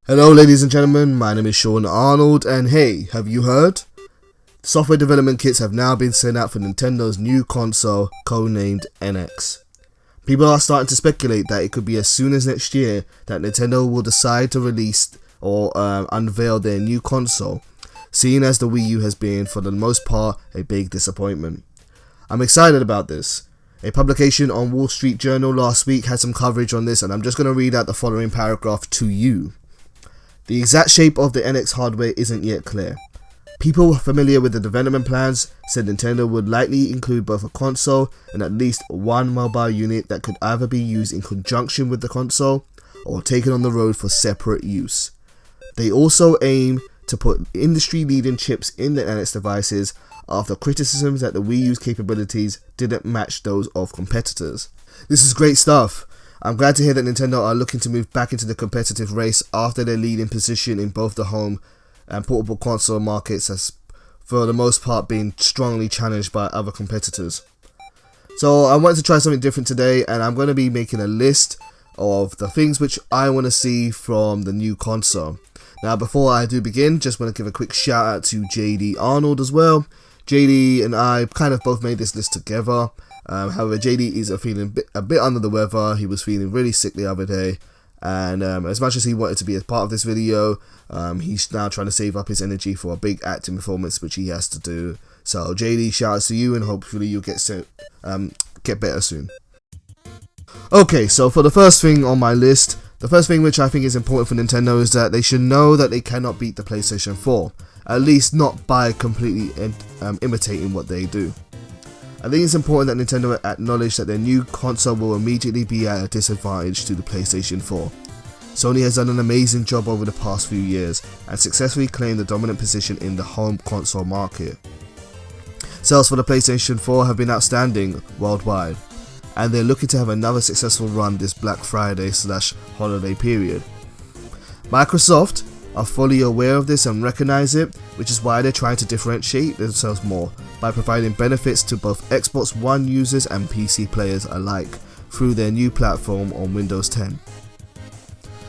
Hello ladies and gentlemen, my name is Sean Arnold, and hey, have you heard? Software development kits have now been sent out for Nintendo's new console, codenamed NX. People are starting to speculate that it could be as soon as next year that Nintendo will decide to release or unveil their new console, seeing as the Wii U has been, for the most part, a big disappointment. I'm excited about this. A publication on Wall Street Journal last week had some coverage on this, and I'm just going to read out the following paragraph to you. The exact shape of the NX hardware isn't yet clear. People familiar with the development plans said Nintendo would likely include both a console and at least one mobile unit that could either be used in conjunction with the console or taken on the road for separate use. They also aim to put industry-leading chips in the NX devices after criticisms that the Wii U's capabilities didn't match those of competitors. This is great stuff. I'm glad to hear that Nintendo are looking to move back into the competitive race after their leading position in both the home and portable console markets has, for the most part, been strongly challenged by other competitors. So I wanted to try something different today, and I'm going to be making a list of the things which I want to see from the new console. Now, before I do begin, just want to give a quick shout out to JD Arnold as well. JD and I kind of both made this list together. However, JD is feeling a bit under the weather. He was feeling really sick the other day, and as much as he wanted to be a part of this video, he's now trying to save up his energy for a big acting performance which he has to do. So JD, shout out to you, and hopefully you'll get better soon. Okay, so for the first thing on my list, the first thing which I think is important for Nintendo is that they should know that they cannot beat the PlayStation 4. At least not by completely imitating what they do. I think it's important that Nintendo acknowledge that their new console will immediately be at a disadvantage to the PlayStation 4. Sony has done an amazing job over the past few years and successfully claimed the dominant position in the home console market. Sales for the PlayStation 4 have been outstanding worldwide, and they're looking to have another successful run this Black Friday/holiday period. Microsoft are fully aware of this and recognize it, which is why they're trying to differentiate themselves more by providing benefits to both Xbox One users and PC players alike through their new platform on Windows 10.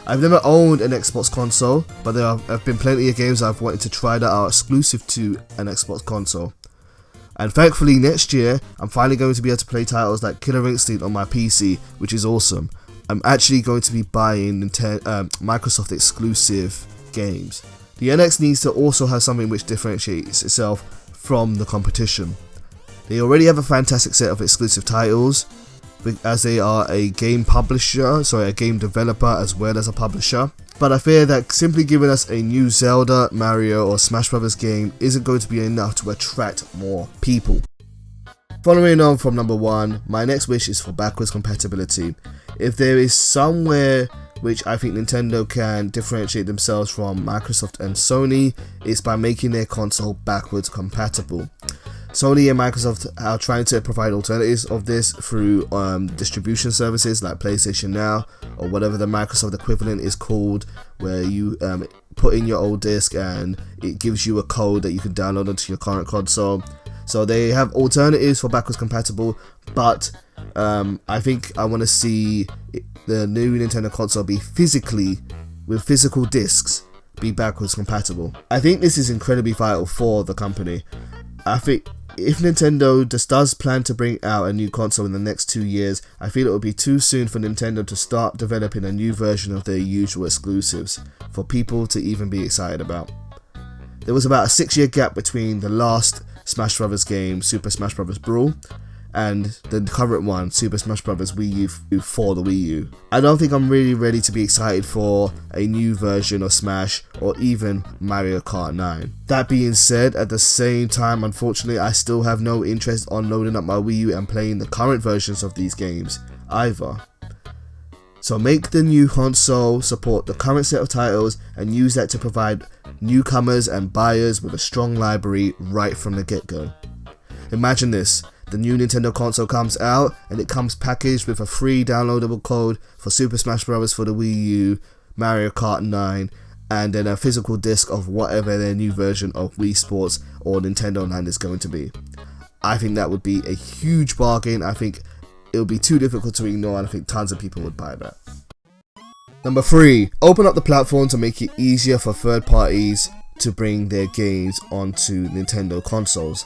I've never owned an Xbox console, but there have been plenty of games I've wanted to try that are exclusive to an Xbox console. And thankfully next year, I'm finally going to be able to play titles like Killer Instinct on my PC, which is awesome. I'm actually going to be buying Microsoft exclusive games. The NX needs to also have something which differentiates itself from the competition. They already have a fantastic set of exclusive titles, as they are a game developer as well as a publisher. But I fear that simply giving us a new Zelda, Mario or Smash Brothers game isn't going to be enough to attract more people. Following on from number 1, my next wish is for backwards compatibility. If there is somewhere which I think Nintendo can differentiate themselves from Microsoft and Sony, it's by making their console backwards compatible. Sony and Microsoft are trying to provide alternatives of this through distribution services like PlayStation Now or whatever the Microsoft equivalent is called, where you put in your old disc and it gives you a code that you can download onto your current console. So they have alternatives for backwards compatible, but I think I want to see the new Nintendo console be with physical discs, be backwards compatible. I think this is incredibly vital for the company. I think if Nintendo just does plan to bring out a new console in the next 2 years, I feel it would be too soon for Nintendo to start developing a new version of their usual exclusives for people to even be excited about. There was about a 6-year gap between the last Smash Brothers game, Super Smash Bros. Brawl, and the current one, Super Smash Bros. Wii U for the Wii U. I don't think I'm really ready to be excited for a new version of Smash or even Mario Kart 9. That being said, at the same time, unfortunately, I still have no interest on loading up my Wii U and playing the current versions of these games either. So make the new console support the current set of titles and use that to provide newcomers and buyers with a strong library right from the get-go. Imagine this. The new Nintendo console comes out and it comes packaged with a free downloadable code for Super Smash Bros. For the Wii U, Mario Kart 9, and then a physical disc of whatever their new version of Wii Sports or Nintendo Land is going to be. I think that would be a huge bargain. I think it would be too difficult to ignore, and I think tons of people would buy that. Number 3, open up the platform to make it easier for third parties to bring their games onto Nintendo consoles.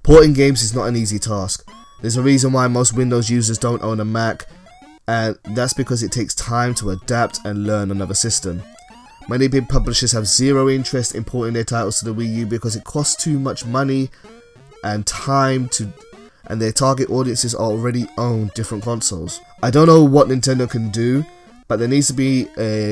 Porting games is not an easy task. There's a reason why most Windows users don't own a Mac, and that's because it takes time to adapt and learn another system. Many big publishers have zero interest in porting their titles to the Wii U because it costs too much money and time and their target audiences already own different consoles. I don't know what Nintendo can do, but there needs to be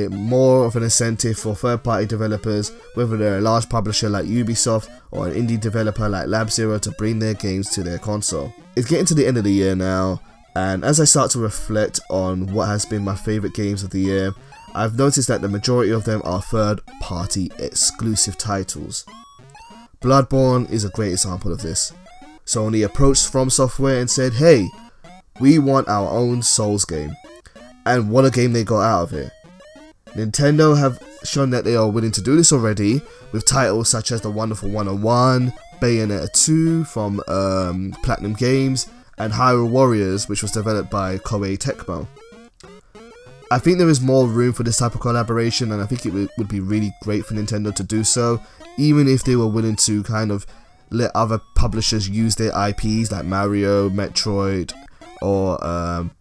more of an incentive for third-party developers, whether they're a large publisher like Ubisoft or an indie developer like Lab Zero, to bring their games to their console. It's getting to the end of the year now, and as I start to reflect on what has been my favourite games of the year, I've noticed that the majority of them are third-party exclusive titles. Bloodborne is a great example of this. Sony approached From Software and said, hey, we want our own Souls game. And what a game they got out of it. Nintendo have shown that they are willing to do this already, with titles such as The Wonderful 101, Bayonetta 2 from Platinum Games, and Hyrule Warriors, which was developed by Koei Tecmo. I think there is more room for this type of collaboration, and I think it would be really great for Nintendo to do so, even if they were willing to kind of let other publishers use their IPs like Mario, Metroid, or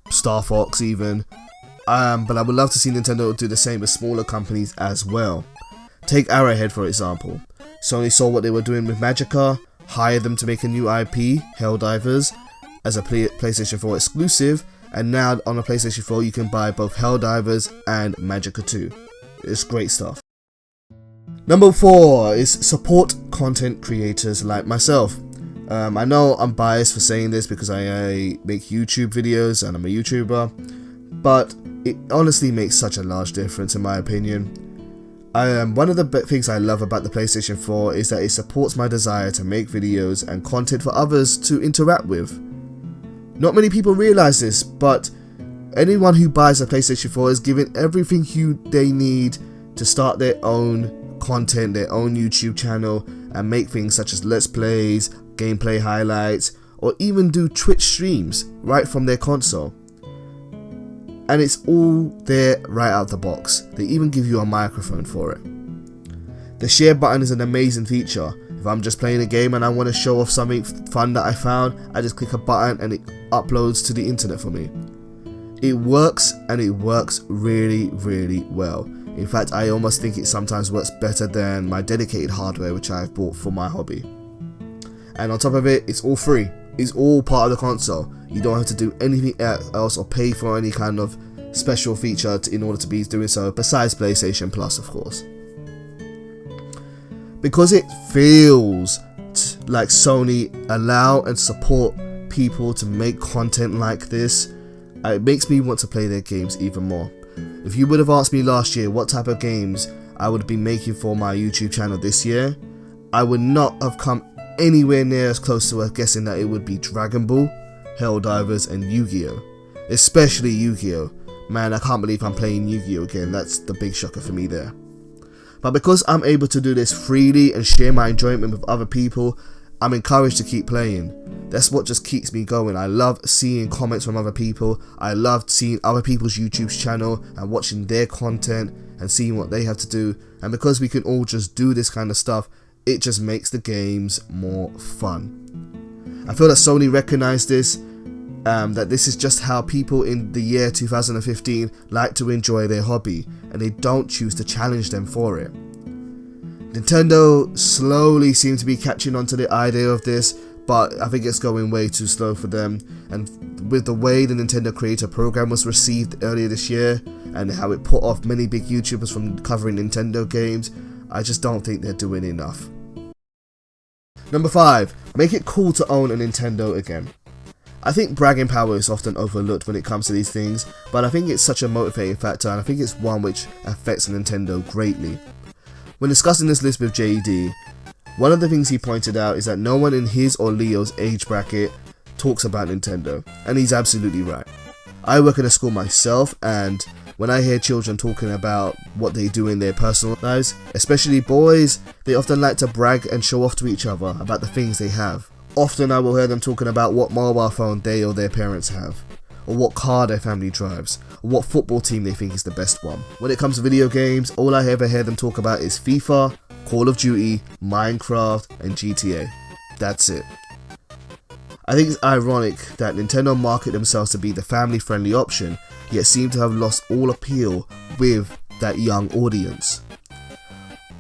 Star Fox even. But I would love to see Nintendo do the same with smaller companies as well. Take Arrowhead for example. Sony saw what they were doing with Magica, hired them to make a new IP, Helldivers, as a PlayStation 4 exclusive, and now on a PlayStation 4 you can buy both Helldivers and Magica 2. It's great stuff. Number 4 is support content creators like myself. I know I'm biased for saying this because I make YouTube videos and I'm a YouTuber, but it honestly makes such a large difference in my opinion. One of the things I love about the PlayStation 4 is that it supports my desire to make videos and content for others to interact with. Not many people realize this, but anyone who buys a PlayStation 4 is given everything they need to start their own content, their own YouTube channel, and make things such as Let's Plays, gameplay highlights, or even do Twitch streams right from their console. And it's all there right out the box. They even give you a microphone for it. The share button is an amazing feature. If I'm just playing a game and I want to show off something fun that I found, I just click a button and it uploads to the internet for me. It works, and it works really, really well. In fact, I almost think it sometimes works better than my dedicated hardware which I've bought for my hobby. And on top of it, it's all free. It's all part of the console. You don't have to do anything else or pay for any kind of special feature in order to be doing so, besides PlayStation Plus, of course. Because it feels like Sony allow and support people to make content like this, it makes me want to play their games even more. If you would have asked me last year what type of games I would be making for my YouTube channel this year, I would not have come anywhere near as close to guessing that it would be Dragon Ball, Helldivers, and Yu-Gi-Oh! Especially Yu-Gi-Oh! Man, I can't believe I'm playing Yu-Gi-Oh! Again. That's the big shocker for me there. But because I'm able to do this freely and share my enjoyment with other people, I'm encouraged to keep playing. That's what just keeps me going. I love seeing comments from other people. I love seeing other people's YouTube channel and watching their content and seeing what they have to do. And because we can all just do this kind of stuff, it just makes the games more fun. I feel that Sony recognized this, that this is just how people in the year 2015 like to enjoy their hobby, and they don't choose to challenge them for it. Nintendo slowly seems to be catching on to the idea of this, but I think it's going way too slow for them. And with the way the Nintendo Creator Program was received earlier this year, and how it put off many big YouTubers from covering Nintendo games, I just don't think they're doing enough. Number 5. Make it cool to own a Nintendo again. I think bragging power is often overlooked when it comes to these things, but I think it's such a motivating factor, and I think it's one which affects Nintendo greatly. When discussing this list with JD, one of the things he pointed out is that no one in his or Leo's age bracket talks about Nintendo, and he's absolutely right. I work in a school myself, and when I hear children talking about what they do in their personal lives, especially boys, they often like to brag and show off to each other about the things they have. Often I will hear them talking about what mobile phone they or their parents have, or what car their family drives, or what football team they think is the best one. When it comes to video games, all I ever hear them talk about is FIFA, Call of Duty, Minecraft, and GTA. That's it. I think it's ironic that Nintendo market themselves to be the family-friendly option, yet seem to have lost all appeal with that young audience.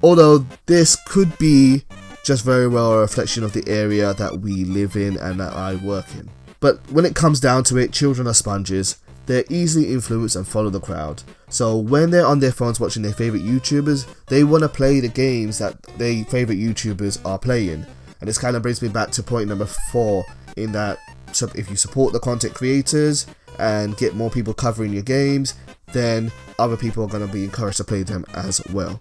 Although this could be just very well a reflection of the area that we live in and that I work in. But when it comes down to it, children are sponges. They're easily influenced and follow the crowd. So when they're on their phones watching their favourite YouTubers, they want to play the games that their favourite YouTubers are playing. And this kind of brings me back to point number 4, in that if you support the content creators and get more people covering your games, then other people are going to be encouraged to play them as well.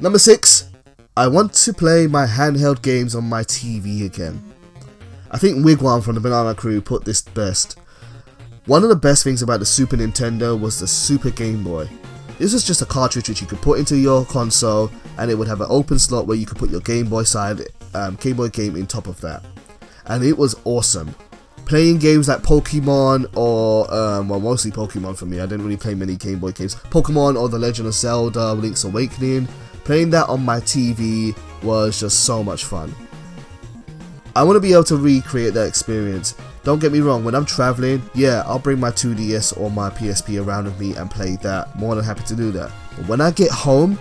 Number 6, I want to play my handheld games on my TV again. I think Wigwam from the Banana Crew put this best. One of the best things about the Super Nintendo was the Super Game Boy. This was just a cartridge which you could put into your console, and it would have an open slot where you could put your Game Boy game in top of that. And it was awesome. Playing games like Pokemon or, well, mostly Pokemon for me, I didn't really play many Game Boy games. Pokemon or The Legend of Zelda, Link's Awakening, playing that on my TV was just so much fun. I want to be able to recreate that experience. Don't get me wrong, when I'm traveling, yeah, I'll bring my 2DS or my PSP around with me and play that. More than happy to do that. But when I get home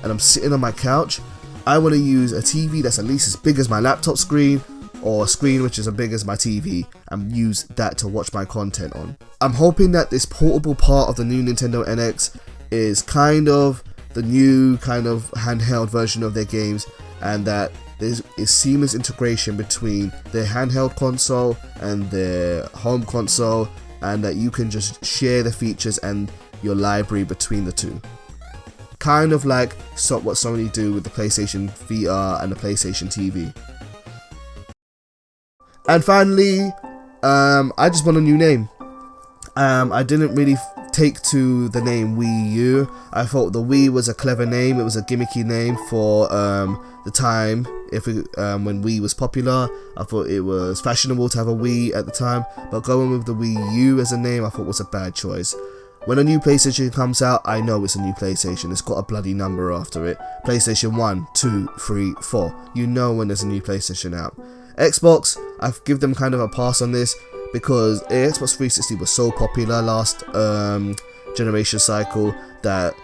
and I'm sitting on my couch, I want to use a TV that's at least as big as my laptop screen, or a screen which is as big as my TV, and use that to watch my content on. I'm hoping that this portable part of the new Nintendo NX is kind of the new kind of handheld version of their games, and that there is seamless integration between their handheld console and their home console, and that you can just share the features and your library between the two. Kind of like what Sony do with the PlayStation VR and the PlayStation TV. And finally, I just want a new name. I didn't really take to the name Wii U. I thought the Wii was a clever name. It was a gimmicky name for the time. When Wii was popular, I thought it was fashionable to have a Wii at the time. But going with the Wii U as a name, I thought was a bad choice. When a new PlayStation comes out, I know it's a new PlayStation. It's got a bloody number after it. PlayStation 1, 2, 3, 4. You know when there's a new PlayStation out. Xbox, I've given them kind of a pass on this because Xbox 360 was so popular last generation cycle that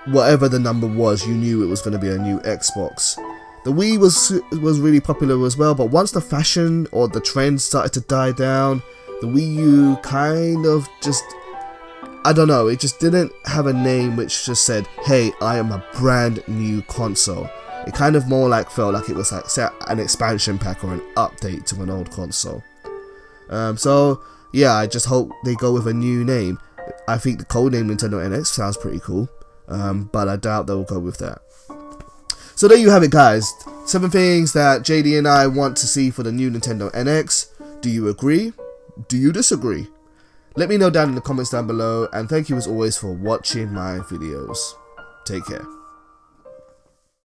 whatever the number was, you knew it was going to be a new Xbox. The Wii was really popular as well, but once the fashion or the trend started to die down, the Wii U kind of just, I don't know, it just didn't have a name which just said, hey, I am a brand new console. It kind of more like felt like it was like an expansion pack or an update to an old console. So yeah, I just hope they go with a new name. I think the codename Nintendo NX sounds pretty cool, but I doubt they'll go with that. So there you have it, guys. 7 things that JD and I want to see for the new Nintendo NX. Do you agree? Do you disagree? Let me know down in the comments down below, and thank you as always for watching my videos. Take care.